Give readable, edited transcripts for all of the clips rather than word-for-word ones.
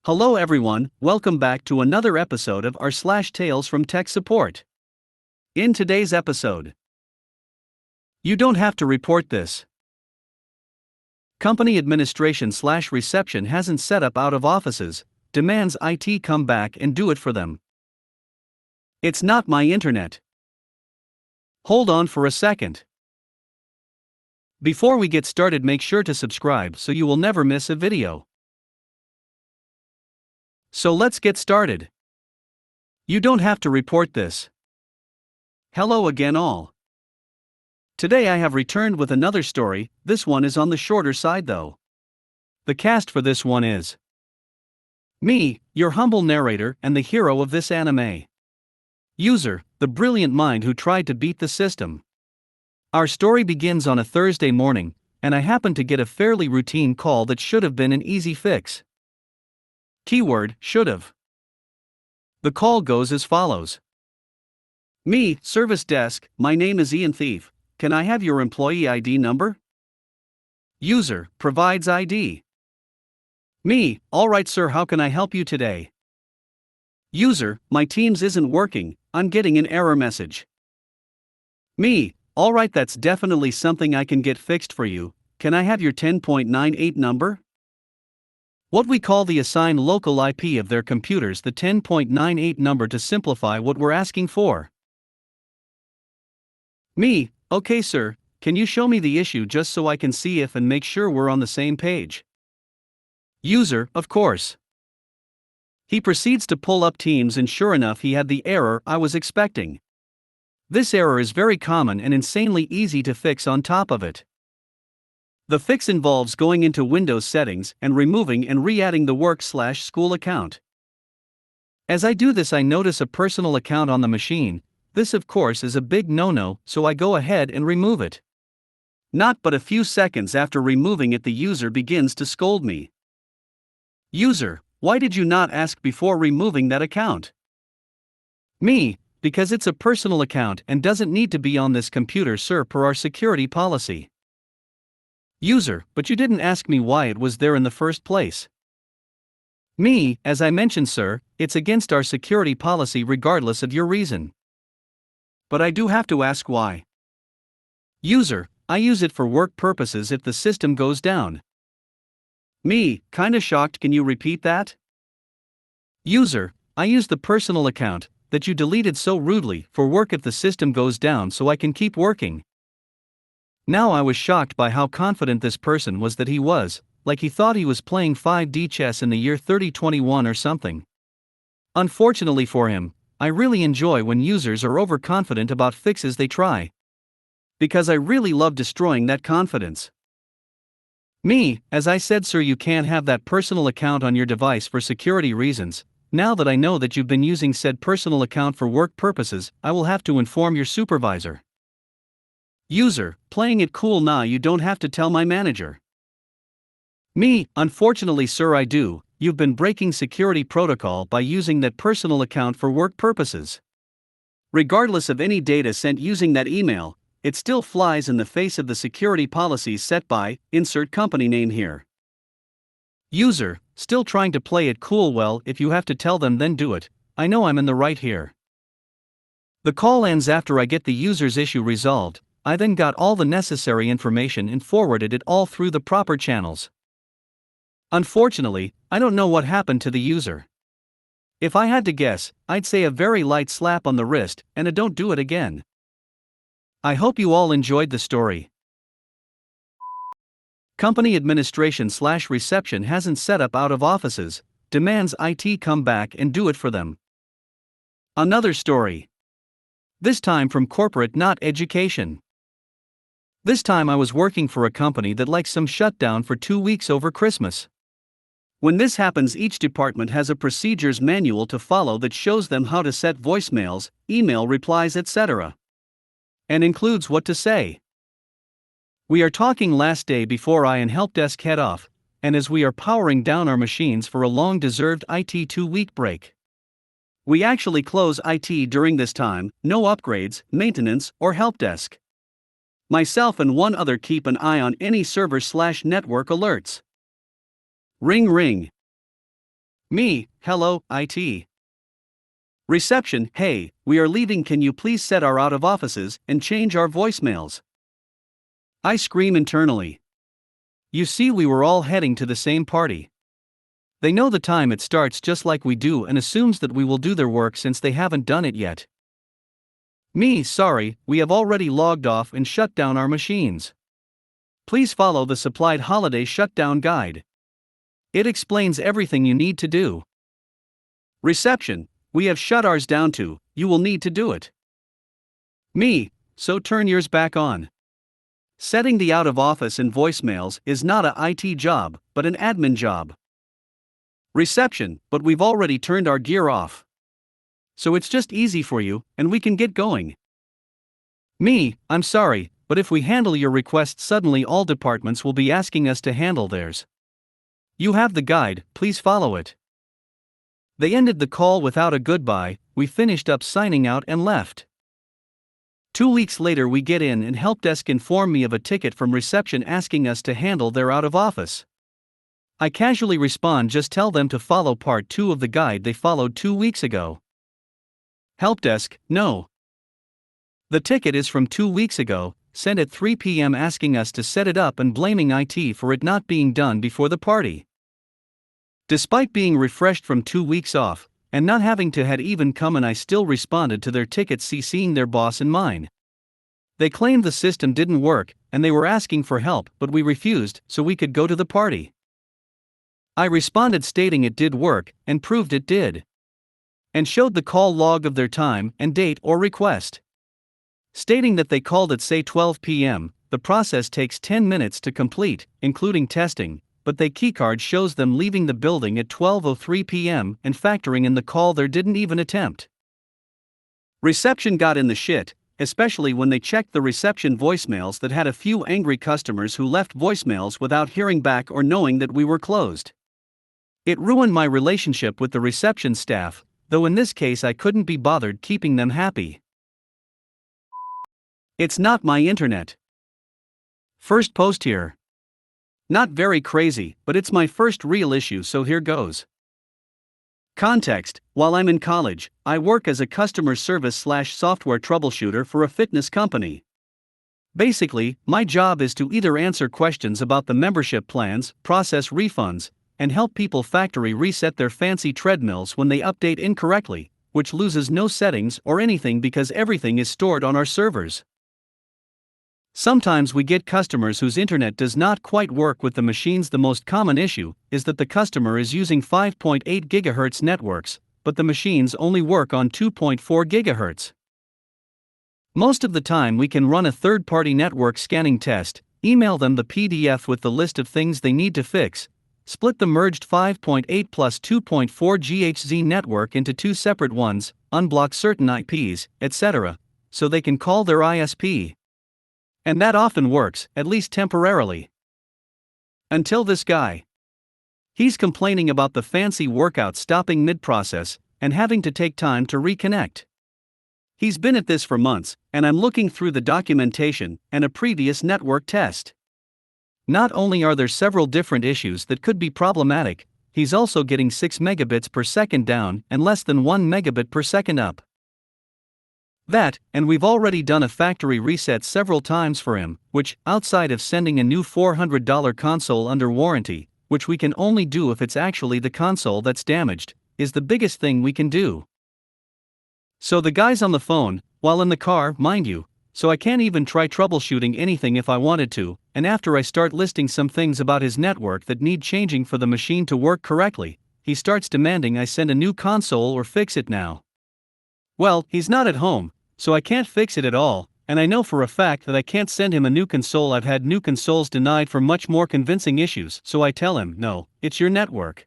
Hello everyone, welcome back to another episode of r/slash Tales from Tech Support. In today's episode, you don't have to report this. Company administration/reception hasn't set up out of offices, demands IT come back and do it for them. It's not my internet. Hold on for a second. Before we get started, make sure to subscribe so you will never miss a video. So let's get started. You don't have to report this. Hello again all. Today I have returned with another story. This one is on the shorter side though. The cast for this one is me, your humble narrator and the hero of this anime. User, the brilliant mind who tried to beat the system. Our story begins on a Thursday morning, and I happen to get a fairly routine call that should have been an easy fix. Keyword, should've. The call goes as follows. Me, service desk, my name is Ian Thief, can I have your employee ID number? User, provides ID. Me, alright sir, how can I help you today? User, my Teams isn't working, I'm getting an error message. Me, alright, that's definitely something I can get fixed for you, can I have your 10.98 number? What we call the assigned local IP of their computers, the 10.98 number to simplify what we're asking for. Me, okay sir, can you show me the issue just so I can see if and make sure we're on the same page? User, of course. He proceeds to pull up Teams and sure enough he had the error I was expecting. This error is very common and insanely easy to fix on top of it. The fix involves going into Windows settings and removing and re-adding the work/school account. As I do this, I notice a personal account on the machine. This of course is a big no-no, so I go ahead and remove it. Not but a few seconds after removing it, the user begins to scold me. User, why did you not ask before removing that account? Me, because it's a personal account and doesn't need to be on this computer sir, per our security policy. User, but you didn't ask me why it was there in the first place. Me, as I mentioned sir, it's against our security policy regardless of your reason. But I do have to ask why. User, I use it for work purposes if the system goes down. Me, kinda shocked, can you repeat that? User, I use the personal account that you deleted so rudely for work if the system goes down so I can keep working. Now I was shocked by how confident this person was, that he was, like he thought he was playing 5D chess in the year 3021 or something. Unfortunately for him, I really enjoy when users are overconfident about fixes they try. Because I really love destroying that confidence. Me, as I said sir, you can't have that personal account on your device for security reasons. Now that I know that you've been using said personal account for work purposes, I will have to inform your supervisor. User, playing it cool, nah, you don't have to tell my manager. Me, unfortunately sir, I do. You've been breaking security protocol by using that personal account for work purposes. Regardless of any data sent using that email, it still flies in the face of the security policies set by, insert company name here. User, still trying to play it cool, well, if you have to tell them then do it, I know I'm in the right here. The call ends after I get the user's issue resolved. I then got all the necessary information and forwarded it all through the proper channels. Unfortunately, I don't know what happened to the user. If I had to guess, I'd say a very light slap on the wrist and a don't do it again. I hope you all enjoyed the story. Company administration/reception hasn't set up out of offices, demands IT come back and do it for them. Another story. This time from corporate, not education. This time I was working for a company that likes some shutdown for 2 weeks over Christmas. When this happens, each department has a procedures manual to follow that shows them how to set voicemails, email replies, etc. And includes what to say. We are talking last day before I and help desk head off, and as we are powering down our machines for a long-deserved IT 2-week break. We actually close IT during this time, no upgrades, maintenance, or help desk. Myself and one other keep an eye on any server/network alerts. Ring ring. Me, hello, IT. Reception, hey, we are leaving, can you please set our out of offices and change our voicemails? I scream internally. You see, we were all heading to the same party. They know the time it starts just like we do and assumes that we will do their work since they haven't done it yet. Me, sorry, we have already logged off and shut down our machines. Please follow the supplied holiday shutdown guide. It explains everything you need to do. Reception, we have shut ours down too, you will need to do it. Me, so turn yours back on. Setting the out of office and voicemails is not a IT job, but an admin job. Reception, but we've already turned our gear off. So it's just easy for you, and we can get going. Me, I'm sorry, but if we handle your request, suddenly all departments will be asking us to handle theirs. You have the guide, please follow it. They ended the call without a goodbye, we finished up signing out and left. 2 weeks later we get in and help desk inform me of a ticket from reception asking us to handle their out of office. I casually respond, just tell them to follow part 2 of the guide they followed 2 weeks ago. Help desk, no. The ticket is from 2 weeks ago, sent at 3 p.m. asking us to set it up and blaming IT for it not being done before the party. Despite being refreshed from 2 weeks off, and not having to had even come in, I still responded to their ticket CCing their boss and mine. They claimed the system didn't work, and they were asking for help, but we refused so we could go to the party. I responded stating it did work, and proved it did. And showed the call log of their time and date or request. Stating that they called at say 12 p.m., the process takes 10 minutes to complete, including testing, but the keycard shows them leaving the building at 12:03 p.m. and factoring in the call they didn't even attempt. Reception got in the shit, especially when they checked the reception voicemails that had a few angry customers who left voicemails without hearing back or knowing that we were closed. It ruined my relationship with the reception staff, though in this case I couldn't be bothered keeping them happy. It's not my internet. First post here. Not very crazy, but it's my first real issue, so here goes. Context: while I'm in college, I work as a customer service/software troubleshooter for a fitness company. Basically, my job is to either answer questions about the membership plans, process refunds, and help people factory reset their fancy treadmills when they update incorrectly, which loses no settings or anything because everything is stored on our servers. Sometimes we get customers whose internet does not quite work with the machines. The most common issue is that the customer is using 5.8 GHz networks, but the machines only work on 2.4 GHz. Most of the time we can run a third-party network scanning test, email them the PDF with the list of things they need to fix, split the merged 5.8 plus 2.4 GHz network into 2 separate ones, unblock certain IPs, etc., so they can call their ISP. And that often works, at least temporarily. Until this guy. He's complaining about the fancy workout stopping mid-process, and having to take time to reconnect. He's been at this for months, and I'm looking through the documentation and a previous network test. Not only are there several different issues that could be problematic, he's also getting 6 megabits per second down and less than 1 megabit per second up. That, and we've already done a factory reset several times for him, which, outside of sending a new $400 console under warranty, which we can only do if it's actually the console that's damaged, is the biggest thing we can do. So the guy's on the phone, while in the car, mind you, so I can't even try troubleshooting anything if I wanted to, and after I start listing some things about his network that need changing for the machine to work correctly, he starts demanding I send a new console or fix it now. Well, he's not at home, so I can't fix it at all, and I know for a fact that I can't send him a new console. I've had new consoles denied for much more convincing issues, so I tell him, no, it's your network.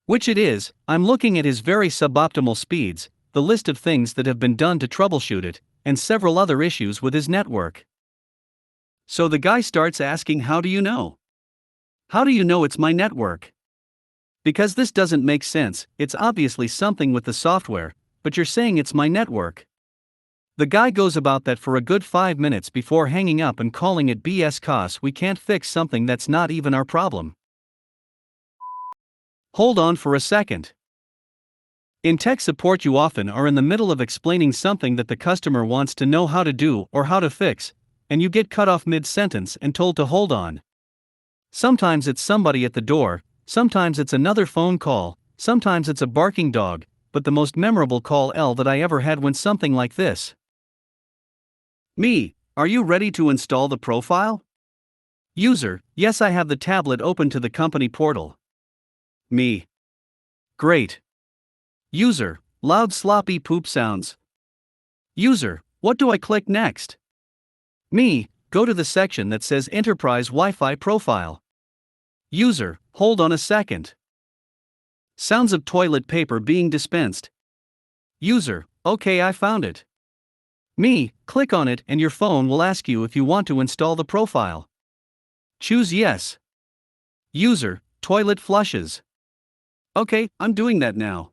Which it is. I'm looking at his very suboptimal speeds, the list of things that have been done to troubleshoot it, and several other issues with his network. So the guy starts asking, how do you know? How do you know it's my network? Because this doesn't make sense. It's obviously something with the software, but you're saying it's my network. The guy goes about that for a good 5 minutes before hanging up and calling it BS cause we can't fix something that's not even our problem. Hold on for a second. In tech support, you often are in the middle of explaining something that the customer wants to know how to do or how to fix, and you get cut off mid-sentence and told to hold on. Sometimes it's somebody at the door, sometimes it's another phone call, sometimes it's a barking dog, but the most memorable call that I ever had went something like this. Me, are you ready to install the profile? User, yes, I have the tablet open to the company portal. Me. Great. User, loud sloppy poop sounds. User, what do I click next? Me, go to the section that says Enterprise Wi-Fi Profile. User, hold on a second. Sounds of toilet paper being dispensed. User, okay, I found it. Me, click on it and your phone will ask you if you want to install the profile. Choose yes. User, toilet flushes. Okay, I'm doing that now.